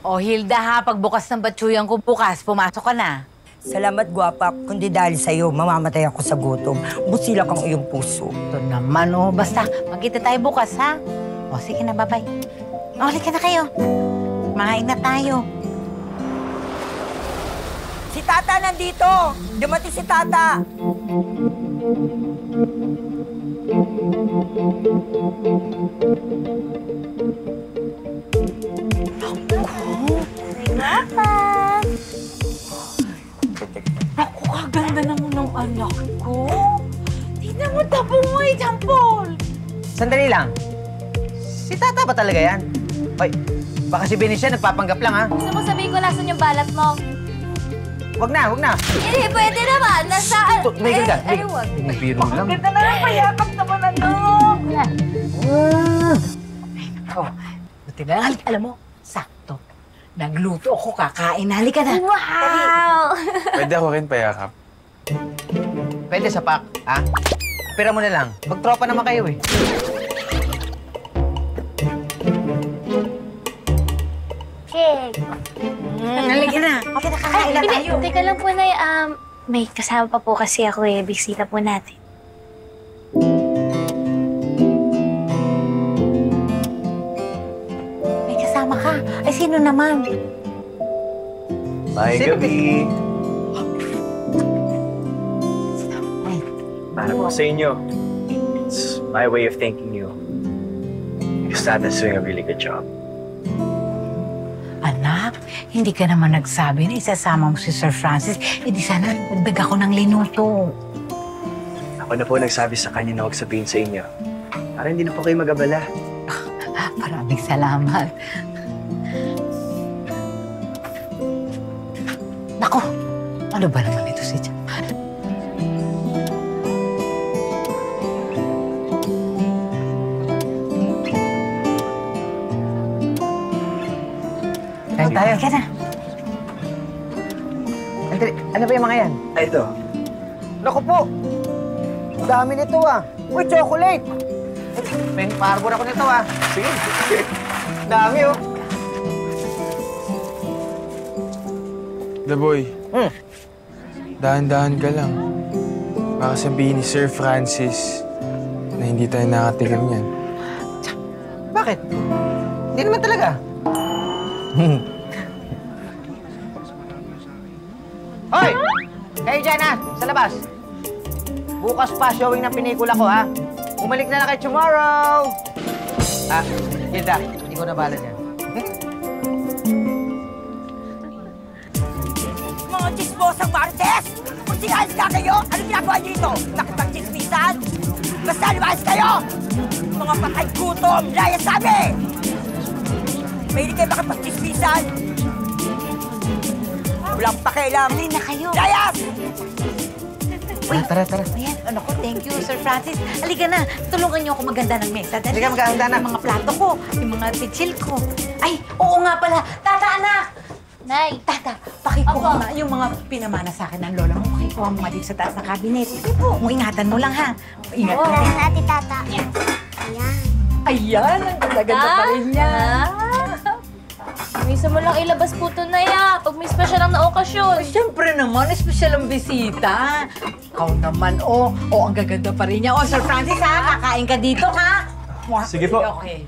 O, Hilda ha, pagbukas ng batsuyan ko bukas, pumasok ka na. Salamat, gwapa. Kundi dahil sa'yo, mamamatay ako sa gutom. Busilak ang iyong puso. Ito naman, oh. Basta, magkita tayo bukas, ha? O, sige na, bye-bye. O, halika na kayo. Makain na tayo. Si Tata nandito! Dumating si Tata! Naku, kaganda naman ng anak ko. Tingnan mo, tabo mo eh, Jampol. Sandali lang. Si Tata ba talaga yan? Hoy, baka si Benicia nagpapanggap lang, ha? Gusto mo sabihin ko nasan yung balat mo? Wag na, wag na. Hindi, pwede naman. Nasaan? Tumigil ka. Ay, wag. Biro lang. Ganda na lang, mayakap naman anak. Oh, buti na lang. Alam mo, sakto. Nagluto ako, kakain. Halika na. Wow! Pwede ako rin payakap. Pwede sa pack, ha? Pira mo na lang. Magtropa naman kayo, eh. Cake. Halika na. Halika na, kakain na Hindi, tayo. teka lang po, Nay. May kasama pa po kasi ako eh. Bisita po natin. May kasama ka. Ay, sino naman? May Sino gabi. Ay, Para po sa inyo, it's my way of thanking you. Because Tata's doing a really good job. anak, hindi ka naman nagsabi na isasama mo si Sir Francis. Eh, di sana nagdag ako ng linuto. Ako na po nagsabi sa kanya na huwag sabihin sa inyo. Para hindi na po kayo mag-abala. Maraming salamat. Naku, ano ba naman ito si Jamal? Kain tayo. Halika na. Andali, ano ba yung mga yan? Ay, ito. Naku po! Ang dami nito, ah. Uy, chocolate! May parbor ako nito, ah. Sige. Ang dami, oh. The boy, dahan-dahan ka lang. Baka sabihin ni Sir Francis na hindi tayo nakatikim yan. Bakit? Hindi naman talaga. Hoy! Kayo dyan, ha? Sa labas. Bukas pa showing ng pinikula ko, ha? Umalik na lang kayo tomorrow! Ah, Hilda, hindi ko na bahala yan. Mga chismosang Martes! Kung sinalis ka kayo, anong ginagawa niyo dito? Nakipag-chismisan? Basta lumayas kayo! Mga patay gutom, laya sabi! May hindi kayo makipag-chismisan? Walang pakialam! Halika na kayo. Layas! Uy, tara, tara. Ayan, ano ko, thank you, Sir Francis. Halika na, tulungan niyo ako maganda ng mesa. Dali, Halika, maganda na. yung mga plato ko, yung mga pitsil ko. Ay, oo nga pala. Tata, anak! Nay, Tata, pakikuha Opo. mo nga yung mga pinamana sa akin ng lola mo. Pakikuha mo nga dito sa taas ng cabinet. Sige po. Ingatan mo lang, ha? Ingat ka. na natin, Tata. Ayan. Ayan, ang ganda-ganda pa rin niya. Misa mo lang ilabas po ito, Nay, pag may special lang na okasyon. Ay, siyempre naman, espesyal ang bisita. Ikaw naman, oh. Oh, ang gaganda pa rin niya. Oh, Sir Francis, ha? Kakain ka dito, ha? Sige po. Okay.